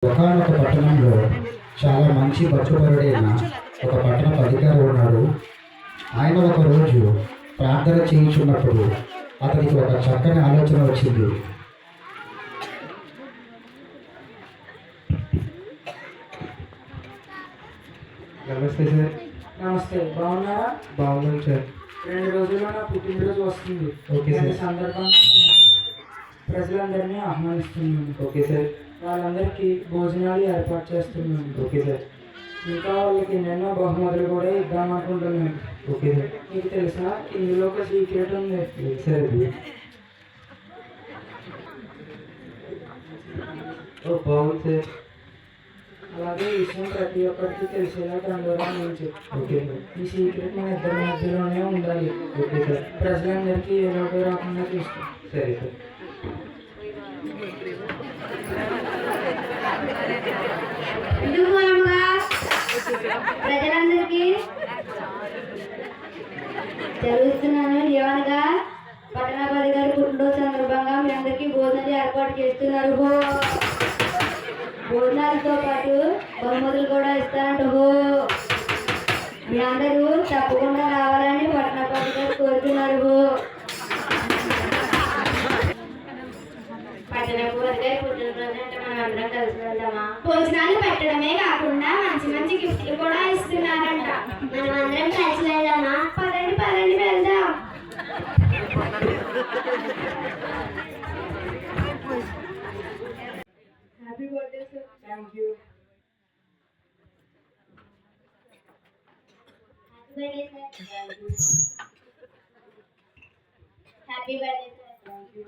ఒకానొక పట్టణంలో చాలా మంచి భక్తుపరుడైన ఒక పట్టణపు అధికారి ఉన్నాడు. ఆయన ఒకరోజు ప్రార్థన చేయించున్నప్పుడు అతనికి ఒక చక్కని ఆలోచన వచ్చింది. నమస్తే సార్. నమస్తే, బాగున్నారా? బాగున్నాను సార్. 2 రోజుల్లో నా పుట్టినరోజు వస్తుంది. Okay sir. ఈ సందర్భంగా ప్రజలందరినీ ఆహ్వానిస్తున్నాను. Okay sir. వాళ్ళందరికీ భోజనాలు ఏర్పాటు చేస్తున్నాను. Okay sir. ఇంకా వాళ్ళకి ఎన్నెన్నో బహుమతులు కూడా ఇద్దామనుకుంటున్నాను. Okay sir. మీకు తెలుసా, ఇందులో ఒక సీక్రెట్ ఉంది. ఏంటి సార్ అది? ఓ బాగుంది సార్. అలాగే ఈ విషయం ప్రతి ఒక్కరికి తెలిసేలా దండోరా నుంచి. Okay sir. ఈ సీక్రెట్ మన ఇద్దరి మధ్యలోనే ఉండాలి. Okay sir. ప్రజలందరికీ ఏ లోటు రాకుండా చూస్తాం. సరే సార్. ఇందుకు మూలముగా ప్రజలందరికీ జరుగుతున్నాను ఏమనగా పట్టణాధికారి గారి పుట్టినరోజు సందర్భంగా మీ అందరికీ భోజనాలు ఏర్పాటు చేస్తున్నారు. భోజనాలతో పాటు బహుమతులు కూడా ఇస్తారంట. మీ అందరూ తప్పకుండా రావాలని పట్టణాధికారి గారు కోరుతున్నారు. భోజనాలు పెట్టడమే కాకుండా మంచి మంచి గిఫ్ట్లు కూడా ఇస్తున్నారంట. మనం అందరం కలిసి వెళ్దామా? పదండి పదండి వెళ్దాం. Happy birthday sir. Thank you. Happy birthday sir. Thank you.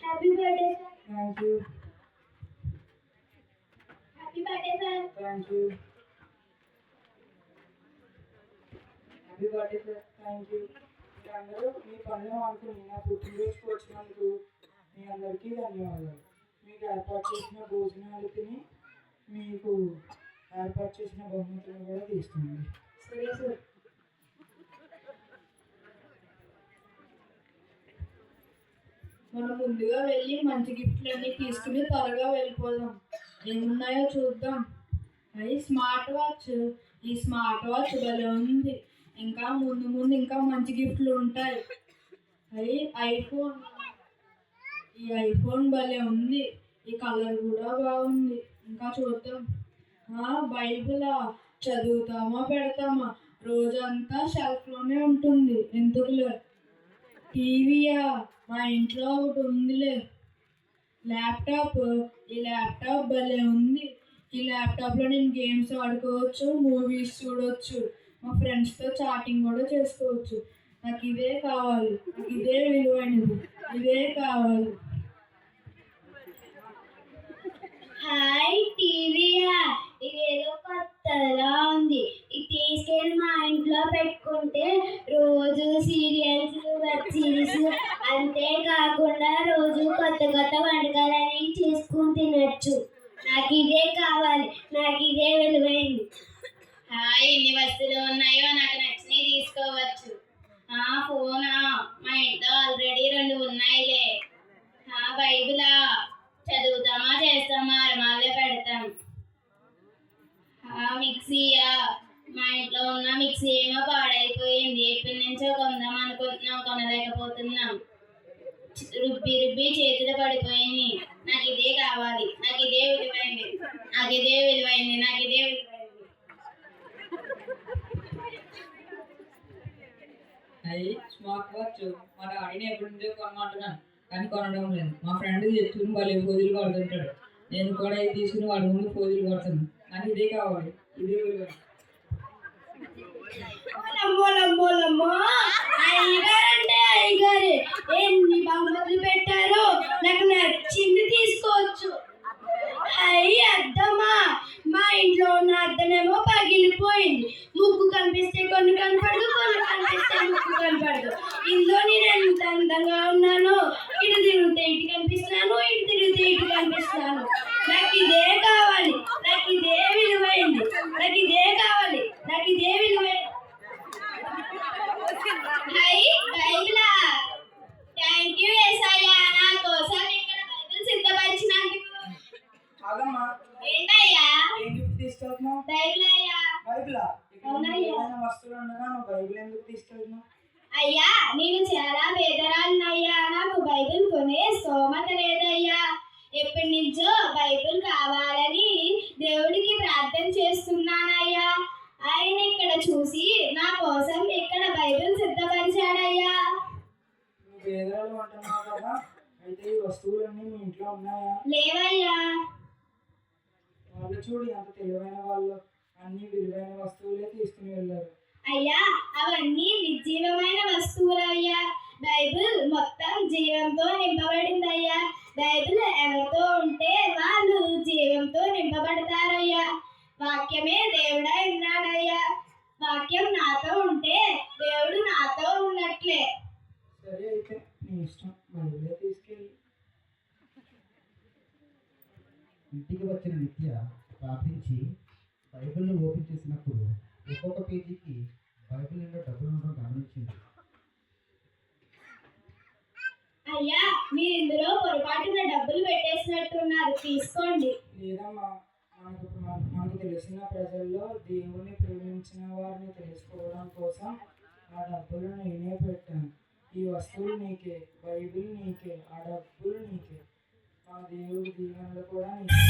Happy birthday sir. Thank you. Happy birthday sir. Thank you. Happy birthday sir. Thank you. మీరందరూ మీ పనులు అనుకుని నా పుట్టినరోజుకు వచ్చినందుకు మీ అందరికీ ధన్యవాదాలు. మీకు ఏర్పాటు చేసిన భోజనాలు తిని మీకు ఏర్పాటు చేసిన బహుమతులను కూడా తీసుకోండి. సరే సార్. మనం ముందుగా వెళ్ళి మంచి గిఫ్ట్లు అన్ని తీసుకుని త్వరగా వెళ్ళిపోదాం. ఏమున్నాయో చూద్దాం. అది స్మార్ట్ వాచ్. ఈ స్మార్ట్ వాచ్ భలే ఉంది. ఇంకా ముందు ముందు ఇంకా మంచి గిఫ్ట్లు ఉంటాయి. అది ఐఫోన్. ఈ ఐఫోన్ భలే ఉంది. ఈ కలర్ కూడా బాగుంది. ఇంకా చూద్దాం. బైబిలా చదువుతామా పెడతామా? రోజంతా షెల్ఫ్లోనే ఉంటుంది. ఎందుకులే. టీవీయా? మా ఇంట్లో ఒకటి ఉందిలే. ల్యాప్టాప్. ఈ ల్యాప్టాప్ భలే ఉంది. ఈ ల్యాప్టాప్లో నేను గేమ్స్ ఆడుకోవచ్చు, మూవీస్ చూడవచ్చు, మా ఫ్రెండ్స్తో చాటింగ్ కూడా చేసుకోవచ్చు. నాకు ఇదే కావాలి. నాకు ఇదే విలువైనది. ఇదే కావాలి. హాయ్ టీవీయా, ఇదేదో కొత్తగా ఉంది. ఇది తీసుకెళ్ళి మా ఇంట్లో పెట్టుకుంటే రోజు సీరియల్స్, వెబ్ సిరీస్, అంతేకాకుండా రోజు కొత్త కొత్త వంటకాలని చేసుకుని తినచ్చు. నాకు ఇదే కావాలి. నాకు ఇదే విలువైంది. హాయ్, ఎన్ని వస్తువులు ఉన్నాయో నాకు నచ్చినవి తీసుకోవచ్చు. ఫోనా? మా ఇంట్లో ఆల్రెడీ 2 ఉన్నాయిలే. బైబిలా? చదువుతామా చేస్తామా అరమాల్లో పెడతాం. మిక్సీయా? మా ఇంట్లో ఉన్న మిక్సీ ఏమో పాడైపోయింది. ఎప్పటి నుంచో కొందాం అనుకుంటున్నాం, కొనలేకపోతున్నాం. రుబ్బి రుబ్బి చేతులు పడిపోయింది. నాకు ఇదే కావాలి. నాకు ఇదే విలువైంది. నాకు ఇదే విలువైంది. నాకు ఇదే విలువైంది. అది స్మార్ట్ వాచ్. మా డాడీని ఎప్పటి నుంచో కొనమంటున్నాను, కానీ కొనడం లేదు. మా ఫ్రెండ్ తెచ్చుకుని వాళ్ళు ఫోజులు కొడుతుంటాడు. నేను కూడా ఇది తీసుకుని వాడి ముందు ఫోజులు కొడుతున్నాను. నాకు ఇదే కావాలి. ఇదే అయ్యగారంటే అయ్యగారు ఎన్ని బహుమతులు పెట్టారో. నాకు నచ్చింది తీసుకోవచ్చు. అద్దమా? మా ఇంట్లో ఉన్న అద్దమేమో పగిలిపోయింది. ముక్కు కనిపిస్తే కొన్ని కనపడదు, కొన్ని కనిపిస్తే ముక్కు కనపడదు. ఇందులో నేను ఎంత అందంగా ఉన్నానో. ఇటు తిరిగితే ఇటు కనిపిస్తున్నాను, ఇటు తిరిగితే ఇటు కనిపిస్తున్నాను. నాకు ఇదే కావాలి. నాకు ఇదే విలువైంది. నాకు ఇదే కావాలి. నాకు ఇదే విలువైంది. బైబిలా? థ్యాంక్ యూ యేసయ్యా, నా కోసం ఇక్కడ బైబిల్ సిద్ధపరిచినందుకు. ఆగమ్మా, ఏంటయ్యా? ఏం గిఫ్ట్ తీసుకెళ్తున్నావు? బైబిల్ అయ్యా. బైబిలా? ఇక్కడ అవునయ్యా. ఏమైనా వస్తువులు ఉండగా నువ్వు బైబిల్ ఎందుకు తీసుకెళ్తున్నావు? అయ్యా, నేను చాలా పేదరాలనయ్యా. నాకు బైబిల్ కొనే స్తోమత లేదయ్యా. ఎప్పటి నుంచో బైబిల్ కావాలని దేవుడికి ప్రార్థన చేస్తున్నానయ్యా. ఆయన ఇక్కడ చూసి నా కోసం ఇక్కడ బైబిల్ సిద్ధపరిచాడయ్యా. నువ్వు పేదరాలు అంటున్నావు కదా, అయితే ఈ వస్తువులన్నీ మీ ఇంట్లో ఉన్నాయా? లేవయ్యా. వాళ్ళు చూడు ఎంత తెలివైన వాళ్ళు, అన్ని విలువైన వస్తువులే తీసుకుని వెళ్ళారు. అయ్యా, అవన్నీ నిర్జీవమైన వస్తువులయ్యా. బైబిల్ మొత్తం జీవంతో నింపబడిందయ్యా. బైబిల్ ఎవరితో ఉంటే వాళ్ళు జీవంతో నింపబడతారయ్యా. వాక్యమే దేవుడై ఉన్నాడయ్యా. వాక్యం నాతో ఉంటే దేవుడు నాతో ఉన్నట్లే. సరే అయితే నీ ఇష్టం, బైబిలే తీసుకెళ్ళి. ఇంటికి వచ్చిన నిత్య ప్రార్థించి బైబిల్ని ఓపెన్ చేసినప్పుడు ఒక్కొక్క పేజీకి బైబిల్ నిండా డబ్బులు ఉండడం గమనించింది. అయ్యా, మీరు ఇందులో పొరపాటున డబ్బులు పెట్టేసినట్టున్నారు, తీసుకోండి. లేదమ్మా, మనకు తెలిసిన ప్రజల్లో దేవుణ్ణి ప్రేమించిన వారిని తెలుసుకోవడం కోసం ఆ డబ్బులు నేనే పెట్టాను. ఈ వస్తువులు నీకే, బైబిల్ నీకే, ఆ డబ్బులు నీకే. మన దేవుడి దీవెనలు కూడా నీకే.